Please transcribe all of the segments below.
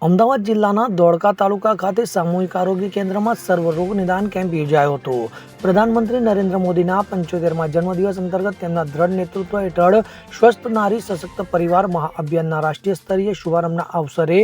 અમદાવાદ જિલ્લાના ધોળકા તાલુકા ખાતે સામૂહિક આરોગ્ય કેન્દ્રમાં સર્વરોગ નિદાન કેમ્પ યોજાયો હતો. પ્રધાનમંત્રી નરેન્દ્ર મોદીના 75મા જન્મદિવસ અંતર્ગત તેમના દ્રઢ નેતૃત્વ હેઠળ સ્વસ્થ નારી સશક્ત પરિવાર મહાઅભિયાનના રાષ્ટ્રીય સ્તરીય શુભારંભના અવસરે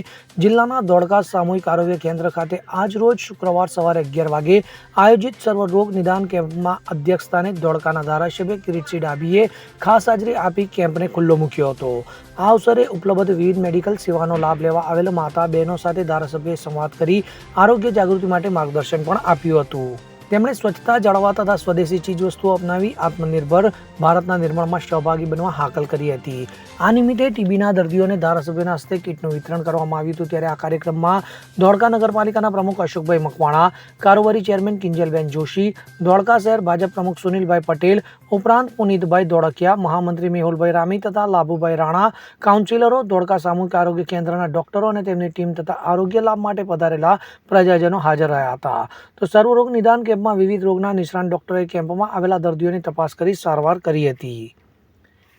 જિલ્લાના ધોળકા સામૂહિક આરોગ્ય કેન્દ્ર ખાતે આજ રોજ શુક્રવાર સવારે 11 વાગે આયોજિત સર્વરોગ નિદાન કેમ્પમાં અધ્યક્ષસ્થાને ધોળકાના ધારાસભ્ય કિરીટસિંહ ડાભીએ ખાસ હાજરી આપી કેમ્પને ખુલ્લો મૂક્યો હતો. આ અવસરે ઉપલબ્ધ વિવિધ મેડિકલ સેવાનો લાભ લેવા આવેલ માતા બહેનો સાથે ધારાસભ્યએ સંવાદ કરી આરોગ્ય જાગૃતિ માટે માર્ગદર્શન પણ આપ્યું હતું. તેમણે સ્વચ્છતા જાળવવા તથા સ્વદેશી ચીજવસ્તુઓ અપનાવી આત્મનિર્ભર ભારતના નિર્માણમાં સહભાગી બનવા હાકલ કરી હતી. આ નિમિત્તે ટીબીના દર્દીઓને ધારાસભ્યના હસ્તે કીટનું વિતરણ કરવામાં આવ્યું હતું. ત્યારે આ કાર્યક્રમમાં ધોળકા નગરપાલિકાના પ્રમુખ અશોકભાઈ મકવાણા, કારોબારી ચેરમેન કિંજલબેન જોશી, ધોળકા શહેર ભાજપ પ્રમુખ સુનિલભાઈ પટેલ ઉપરાંત પુનિતભાઈ ધોળકિયા, મહામંત્રી મેહુલભાઈ રામી તથા લાભુભાઈ રાણા, કાઉન્સિલરો, ધોળકા સામૂહિક આરોગ્ય કેન્દ્રના ડોક્ટરો અને તેમની ટીમ તથા આરોગ્ય લાભ માટે પધારેલા પ્રજાજનો હાજર રહ્યા હતા. તો સર્વરોગ નિદાન કેમ્પમાં વિવિધ રોગના નિષ્ણાત ડોક્ટરોએ કેમ્પમાં આવેલા દર્દીઓની તપાસ કરી સારવાર કરી હતી.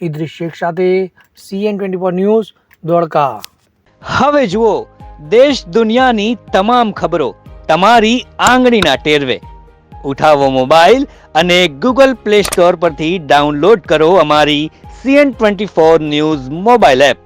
ઇદ્રીસ શેખ સાથે CN24 ન્યૂઝ, ધોળકા. હવે જુઓ દેશ દુનિયાની તમામ ખબરો તમારી આંગળીના ટેરવે. ઉઠાવો મોબાઈલ અને Google Play Store પરથી ડાઉનલોડ કરો અમારી CN24 ન્યૂઝ મોબાઈલ એપ.